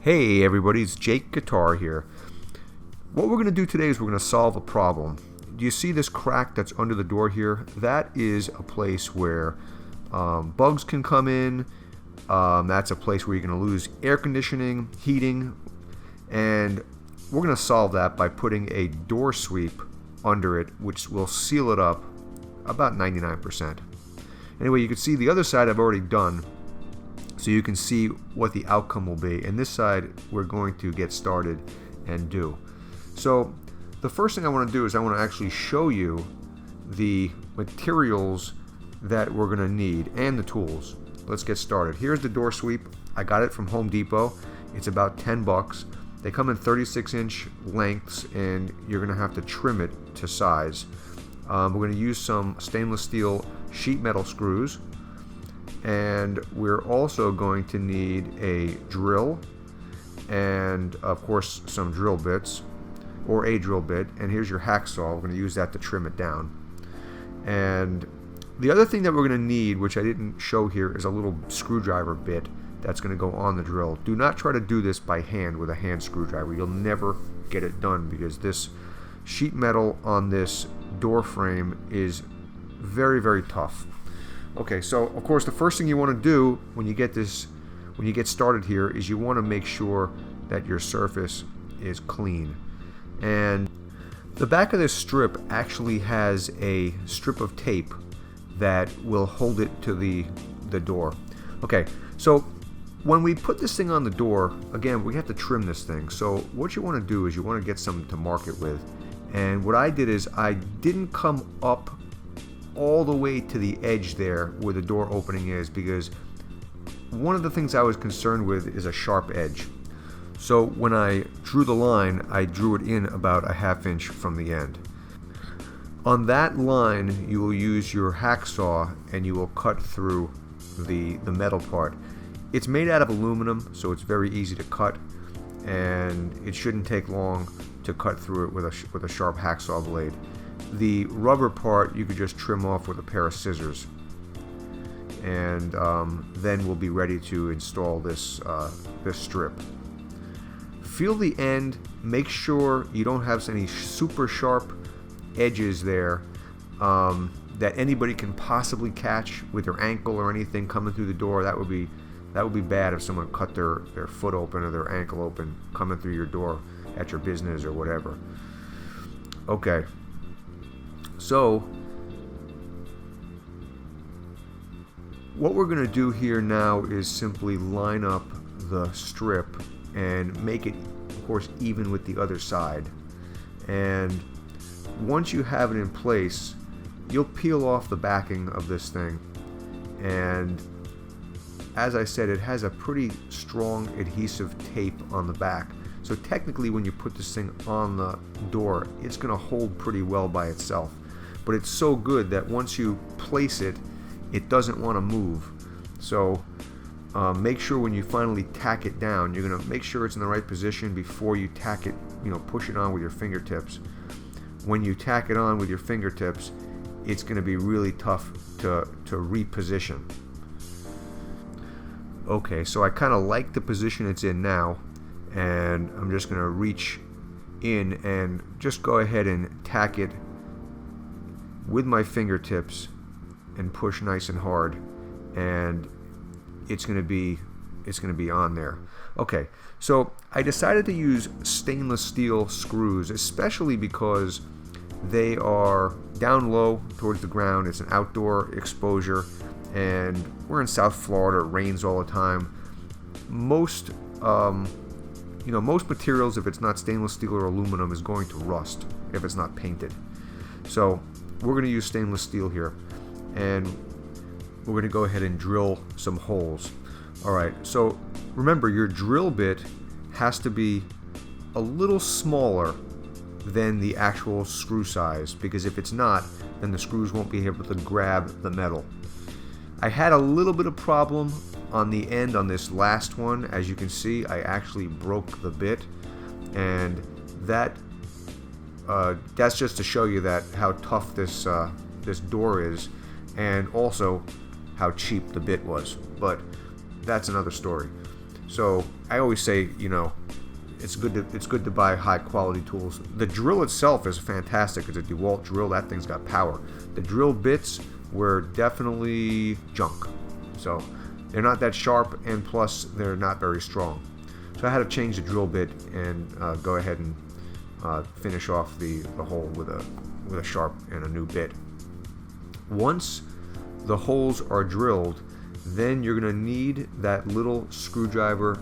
Hey everybody, it's Jake Guitar here. What we're going to do today is we're going to solve a problem. Do you see this crack that's under the door here? That is a place where bugs can come in. That's a place where you're going to lose air conditioning, heating, and we're going to solve that by putting a door sweep under it, which will seal it up about 99%. Anyway, you can see the other side I've already done, so you can see what the outcome will be. And this side we're going to get started and do. So the first thing I want to do is I want to actually show you the materials that we're going to need and the tools. Let's get started. Here's the door sweep. I got it from Home Depot. It's about 10 bucks. They come in 36-inch lengths and you're going to have to trim it to size. We're going to use some stainless steel sheet metal screws, and we're also going to need a drill and of course some drill bits or a drill bit, and here's your hacksaw. We're going to use that to trim it down. And the other thing that we're going to need, which I didn't show here, is a little screwdriver bit that's going to go on the drill. Do not try to do this by hand with a hand screwdriver. You'll never get it done because this sheet metal on this door frame is very, very tough. Okay, so of course the first thing you want to do when you get started here is you want to make sure that your surface is clean. And the back of this strip actually has a strip of tape that will hold it to the door. Okay, so when we put this thing on the door, again, we have to trim this thing. So what you want to do is you want to get something to mark it with. And what I did is I didn't come up all the way to the edge there where the door opening is, because one of the things I was concerned with is a sharp edge. So when I drew the line, I drew it in about a ½ inch from the end. On that line, you will use your hacksaw and you will cut through the metal part. It's made out of aluminum, so it's very easy to cut, and it shouldn't take long to cut through it with a sharp hacksaw blade. The rubber part you could just trim off with a pair of scissors, and then we'll be ready to install this strip. Feel the end. Make sure you don't have any super sharp edges there that anybody can possibly catch with their ankle or anything coming through the door. That would be bad if someone cut their foot open or their ankle open coming through your door at your business or whatever. Okay. So what we're going to do here now is simply line up the strip and make it, of course, even with the other side. And once you have it in place, you'll peel off the backing of this thing. And as I said, it has a pretty strong adhesive tape on the back. So technically when you put this thing on the door, it's going to hold pretty well by itself. But it's so good that once you place it, it doesn't want to move. So make sure when you finally tack it down, you're going to make sure it's in the right position before you tack it, push it on with your fingertips. When you tack it on with your fingertips, it's going to be really tough to reposition. Okay, so I kind of like the position it's in now, and I'm just going to reach in and just go ahead and tack it with my fingertips and push nice and hard, and it's going to be on there. Okay, so I decided to use stainless steel screws, especially because they are down low towards the ground. It's an outdoor exposure, and we're in South Florida. It rains all the time. Most materials, if it's not stainless steel or aluminum, is going to rust if it's not painted. So we're going to use stainless steel here, and we're going to go ahead and drill some holes. Alright, so remember, your drill bit has to be a little smaller than the actual screw size, because if it's not, then the screws won't be able to grab the metal. I had a little bit of problem on the end on this last one. As you can see, I actually broke the bit, and that's just to show you that how tough this door is, and also how cheap the bit was. But that's another story. So I always say, you know, it's good to buy high quality tools. The drill itself is fantastic. It's a DeWalt drill. That thing's got power. The drill bits were definitely junk. So they're not that sharp, and plus they're not very strong. So I had to change the drill bit and go ahead and finish off the hole with a sharp and a new bit. Once the holes are drilled, then you're going to need that little screwdriver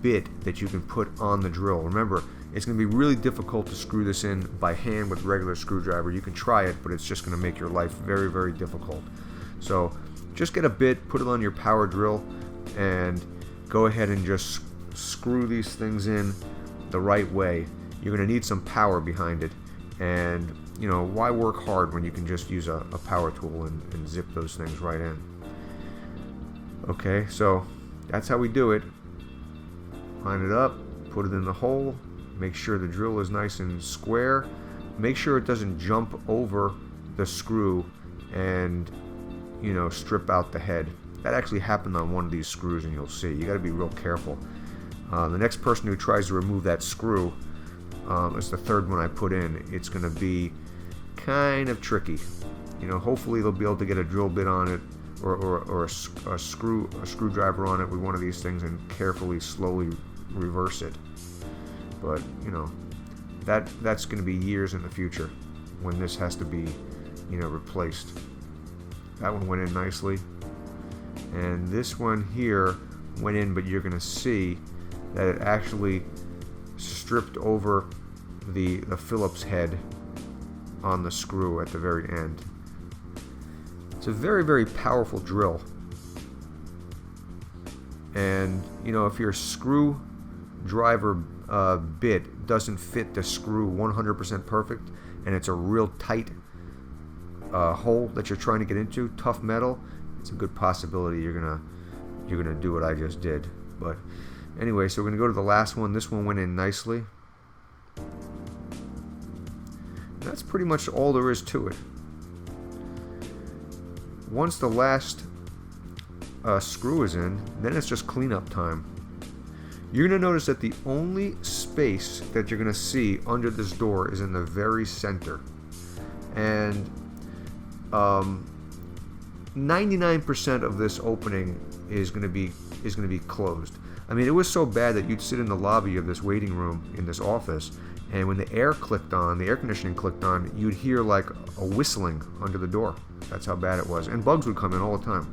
bit that you can put on the drill. Remember, it's going to be really difficult to screw this in by hand with regular screwdriver. You can try it, but it's just going to make your life very, very difficult. So just get a bit, put it on your power drill, and go ahead and just screw these things in the right way. You're going to need some power behind it, and you know, why work hard when you can just use a power tool and zip those things right in. Okay, so that's how we do it. Line it up, put it in the hole, make sure the drill is nice and square, make sure it doesn't jump over the screw and, you know, strip out the head. That actually happened on one of these screws, and you'll see. You got to be real careful. The next person who tries to remove that screw, it's the third one I put in, it's going to be kind of tricky. You know, hopefully they'll be able to get a drill bit on it, or a screwdriver on it with one of these things and carefully, slowly reverse it. But you know, that's going to be years in the future when this has to be, you know, replaced. That one went in nicely, and this one here went in, but you're going to see that it actually stripped over the Phillips head on the screw at the very end. It's a very, very powerful drill, and you know, if your screwdriver bit doesn't fit the screw 100% perfect, and it's a real tight hole that you're trying to get into, tough metal, it's a good possibility you're gonna do what I just did. But anyway, so we're gonna go to the last one. This one went in nicely. That's pretty much all there is to it. Once the last screw is in, then it's just cleanup time. You're going to notice that the only space that you're going to see under this door is in the very center. And 99% of this opening is going to be closed. I mean, it was so bad that you'd sit in the lobby of this waiting room in this office, and when the air conditioning clicked on, you'd hear like a whistling under the door. That's how bad it was. And bugs would come in all the time.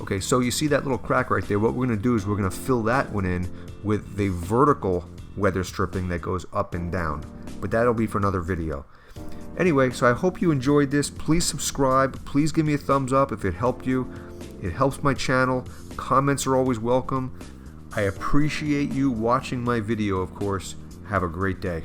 Okay, so you see that little crack right there. What we're going to do is we're going to fill that one in with the vertical weather stripping that goes up and down. But that'll be for another video. Anyway, so I hope you enjoyed this. Please subscribe. Please give me a thumbs up if it helped you. It helps my channel. Comments are always welcome. I appreciate you watching my video, of course. Have a great day.